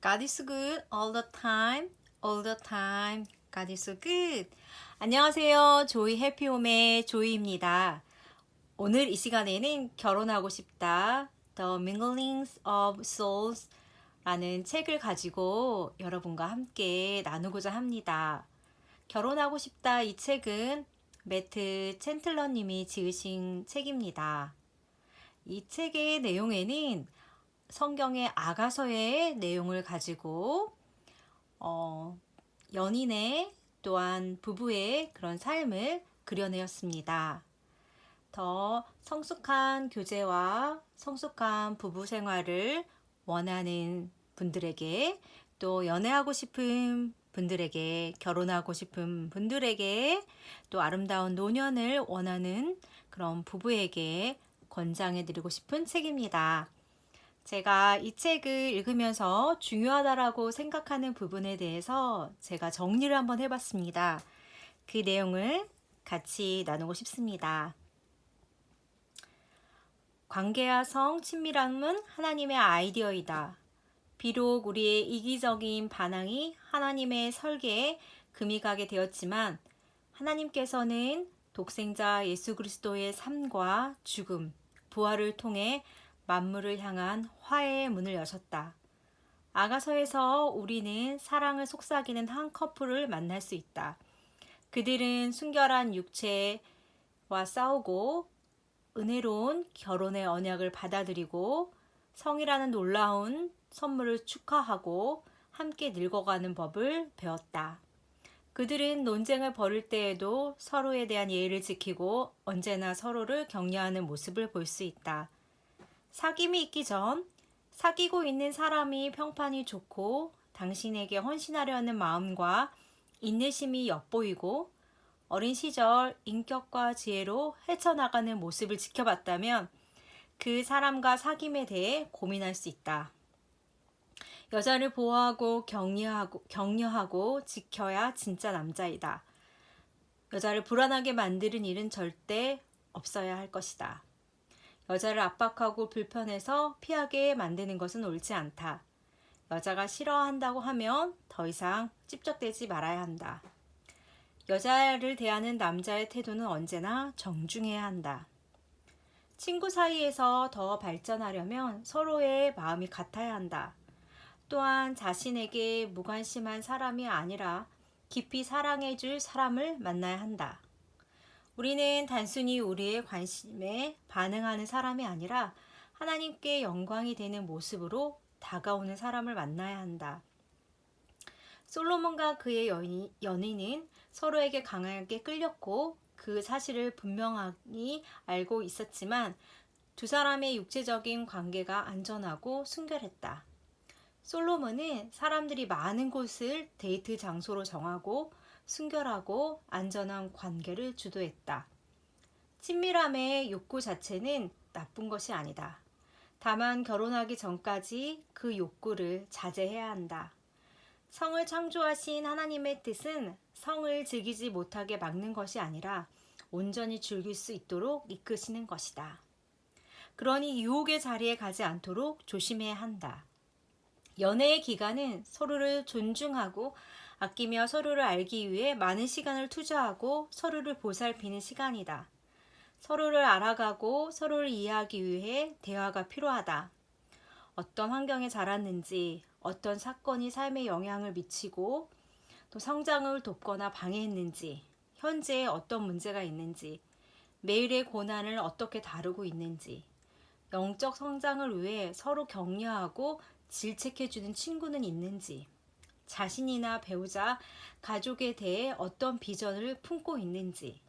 God is good all the time, all the time. God is so good. 안녕하세요. 조이 해피홈의 조이입니다. 오늘 이 시간에는 결혼하고 싶다. The Minglings of Souls 라는 책을 가지고 여러분과 함께 나누고자 합니다. 결혼하고 싶다 이 책은 매트 챈틀러 님이 지으신 책입니다. 이 책의 내용에는 성경의 아가서의 내용을 가지고 연인의 또한 부부의 그런 삶을 그려내었습니다. 더 성숙한 교제와 성숙한 부부 생활을 원하는 분들에게, 또 연애하고 싶은 분들에게, 결혼하고 싶은 분들에게, 또 아름다운 노년을 원하는 그런 부부에게 권장해드리고 싶은 책입니다. 제가 이 책을 읽으면서 중요하다라고 생각하는 부분에 대해서 제가 정리를 한번 해봤습니다. 그 내용을 같이 나누고 싶습니다. 관계와 성, 친밀함은 하나님의 아이디어이다. 비록 우리의 이기적인 반항이 하나님의 설계에 금이 가게 되었지만 하나님께서는 독생자 예수 그리스도의 삶과 죽음, 부활을 통해 만물을 향한 화해의 문을 여셨다. 아가서에서 우리는 사랑을 속삭이는 한 커플을 만날 수 있다. 그들은 순결한 육체와 싸우고 은혜로운 결혼의 언약을 받아들이고 성이라는 놀라운 선물을 축하하고 함께 늙어가는 법을 배웠다. 그들은 논쟁을 벌일 때에도 서로에 대한 예의를 지키고 언제나 서로를 격려하는 모습을 볼 수 있다. 사귐이 있기 전 사귀고 있는 사람이 평판이 좋고 당신에게 헌신하려 하는 마음과 인내심이 엿보이고 어린 시절 인격과 지혜로 헤쳐나가는 모습을 지켜봤다면 그 사람과 사귐에 대해 고민할 수 있다. 여자를 보호하고 격려하고 지켜야 진짜 남자이다. 여자를 불안하게 만드는 일은 절대 없어야 할 것이다. 여자를 압박하고 불편해서 피하게 만드는 것은 옳지 않다. 여자가 싫어한다고 하면 더 이상 찝적대지 말아야 한다. 여자를 대하는 남자의 태도는 언제나 정중해야 한다. 친구 사이에서 더 발전하려면 서로의 마음이 같아야 한다. 또한 자신에게 무관심한 사람이 아니라 깊이 사랑해줄 사람을 만나야 한다. 우리는 단순히 우리의 관심에 반응하는 사람이 아니라 하나님께 영광이 되는 모습으로 다가오는 사람을 만나야 한다. 솔로몬과 그의 연인은 서로에게 강하게 끌렸고 그 사실을 분명히 알고 있었지만 두 사람의 육체적인 관계가 안전하고 순결했다. 솔로몬은 사람들이 많은 곳을 데이트 장소로 정하고 순결하고 안전한 관계를 주도했다. 친밀함의 욕구 자체는 나쁜 것이 아니다. 다만 결혼하기 전까지 그 욕구를 자제해야 한다. 성을 창조하신 하나님의 뜻은 성을 즐기지 못하게 막는 것이 아니라 온전히 즐길 수 있도록 이끄시는 것이다. 그러니 유혹의 자리에 가지 않도록 조심해야 한다. 연애의 기간은 서로를 존중하고 아끼며 서로를 알기 위해 많은 시간을 투자하고 서로를 보살피는 시간이다. 서로를 알아가고 서로를 이해하기 위해 대화가 필요하다. 어떤 환경에 자랐는지, 어떤 사건이 삶에 영향을 미치고 또 성장을 돕거나 방해했는지, 현재 어떤 문제가 있는지, 매일의 고난을 어떻게 다루고 있는지, 영적 성장을 위해 서로 격려하고 질책해주는 친구는 있는지, 자신이나 배우자, 가족에 대해 어떤 비전을 품고 있는지,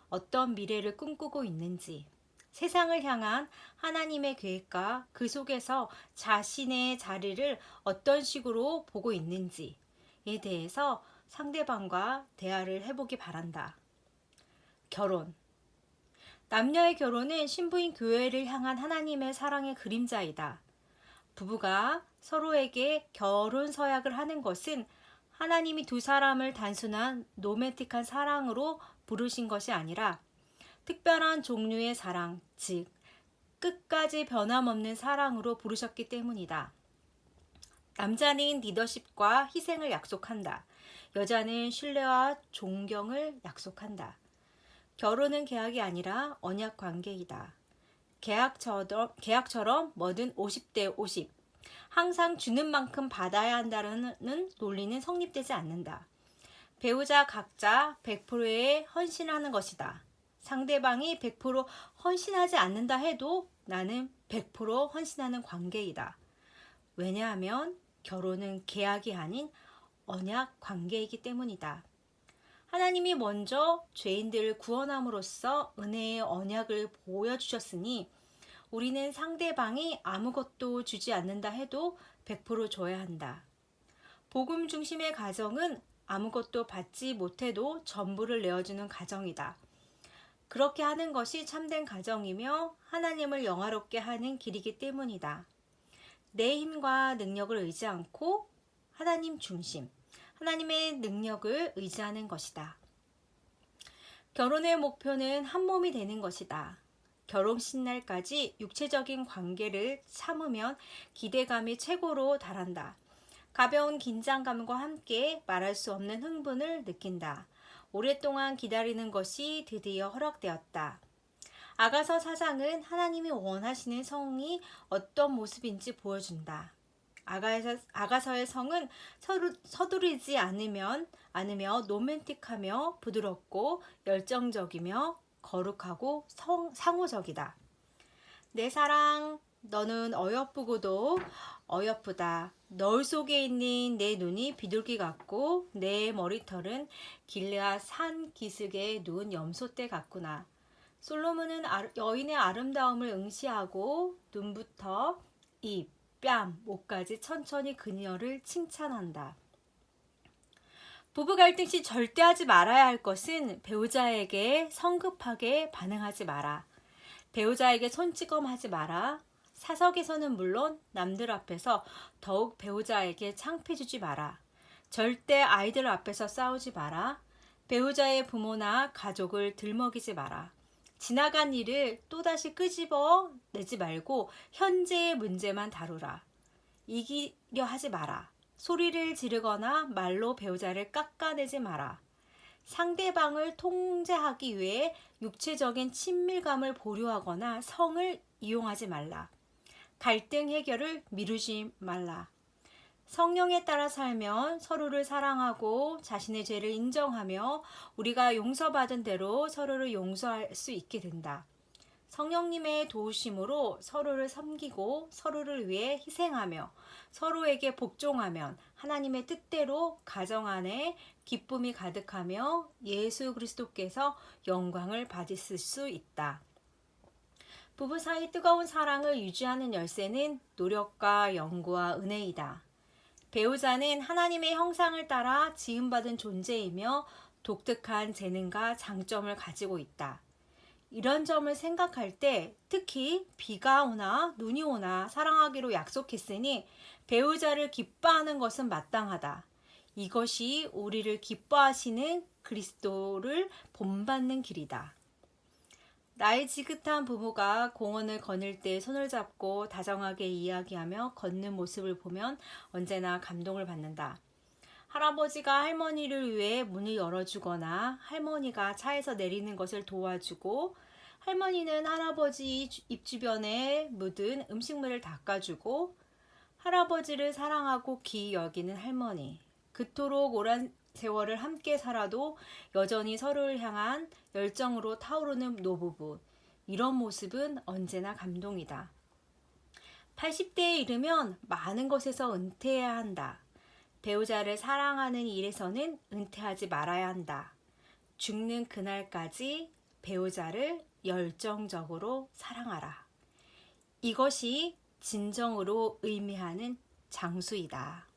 어떤 미래를 꿈꾸고 있는지, 세상을 향한 하나님의 계획과 그 속에서 자신의 자리를 어떤 식으로 보고 있는지에 대해서 상대방과 대화를 해보기 바란다. 결혼. 남녀의 결혼은 신부인 교회를 향한 하나님의 사랑의 그림자이다. 부부가 서로에게 결혼 서약을 하는 것은 하나님이 두 사람을 단순한 로맨틱한 사랑으로 부르신 것이 아니라 특별한 종류의 사랑, 즉 끝까지 변함없는 사랑으로 부르셨기 때문이다. 남자는 리더십과 희생을 약속한다. 여자는 신뢰와 존경을 약속한다. 결혼은 계약이 아니라 언약 관계이다. 계약처럼 뭐든 50대 50. 항상 주는 만큼 받아야 한다는 논리는 성립되지 않는다. 배우자 각자 100%에 헌신하는 것이다. 상대방이 100% 헌신하지 않는다 해도 나는 100% 헌신하는 관계이다. 왜냐하면 결혼은 계약이 아닌 언약 관계이기 때문이다. 하나님이 먼저 죄인들을 구원함으로써 은혜의 언약을 보여주셨으니 우리는 상대방이 아무것도 주지 않는다 해도 100% 줘야 한다. 복음 중심의 가정은 아무것도 받지 못해도 전부를 내어주는 가정이다. 그렇게 하는 것이 참된 가정이며 하나님을 영화롭게 하는 길이기 때문이다. 내 힘과 능력을 의지 않고 하나님 중심, 하나님의 능력을 의지하는 것이다. 결혼의 목표는 한 몸이 되는 것이다. 결혼식 날까지 육체적인 관계를 참으면 기대감이 최고로 달한다. 가벼운 긴장감과 함께 말할 수 없는 흥분을 느낀다. 오랫동안 기다리는 것이 드디어 허락되었다. 아가서 4장은 하나님이 원하시는 성이 어떤 모습인지 보여준다. 아가서의 성은 서두르지 않으며 로맨틱하며 부드럽고 열정적이며 거룩하고 상호적이다. 내 사랑, 너는 어여쁘고도 어여쁘다. 너울 속에 있는 내 눈이 비둘기 같고 내 머리털은 길르앗 산 기슭에 누운 염소떼 같구나. 솔로몬은 여인의 아름다움을 응시하고 눈부터 입, 뺨, 목까지 천천히 그녀를 칭찬한다. 부부 갈등 시 절대 하지 말아야 할 것은 배우자에게 성급하게 반응하지 마라. 배우자에게 손찌검하지 마라. 사석에서는 물론 남들 앞에서 더욱 배우자에게 창피해주지 마라. 절대 아이들 앞에서 싸우지 마라. 배우자의 부모나 가족을 들먹이지 마라. 지나간 일을 또다시 끄집어 내지 말고 현재의 문제만 다루라. 이기려 하지 마라. 소리를 지르거나 말로 배우자를 깎아내지 마라. 상대방을 통제하기 위해 육체적인 친밀감을 보류하거나 성을 이용하지 말라. 갈등 해결을 미루지 말라. 성령에 따라 살면 서로를 사랑하고 자신의 죄를 인정하며 우리가 용서받은 대로 서로를 용서할 수 있게 된다. 성령님의 도우심으로 서로를 섬기고 서로를 위해 희생하며 서로에게 복종하면 하나님의 뜻대로 가정 안에 기쁨이 가득하며 예수 그리스도께서 영광을 받으실 수 있다. 부부 사이 뜨거운 사랑을 유지하는 열쇠는 노력과 연구와 은혜이다. 배우자는 하나님의 형상을 따라 지음받은 존재이며 독특한 재능과 장점을 가지고 있다. 이런 점을 생각할 때 특히 비가 오나 눈이 오나 사랑하기로 약속했으니 배우자를 기뻐하는 것은 마땅하다. 이것이 우리를 기뻐하시는 그리스도를 본받는 길이다. 나이 지긋한 부부가 공원을 거닐 때 손을 잡고 다정하게 이야기하며 걷는 모습을 보면 언제나 감동을 받는다. 할아버지가 할머니를 위해 문을 열어주거나 할머니가 차에서 내리는 것을 도와주고 할머니는 할아버지 입 주변에 묻은 음식물을 닦아주고 할아버지를 사랑하고 귀히 여기는 할머니. 그토록 오랜 세월을 함께 살아도 여전히 서로를 향한 열정으로 타오르는 노부부. 이런 모습은 언제나 감동이다. 80대에 이르면 많은 것에서 은퇴해야 한다. 배우자를 사랑하는 일에서는 은퇴하지 말아야 한다. 죽는 그날까지 배우자를 열정적으로 사랑하라. 이것이 진정으로 의미하는 장수이다.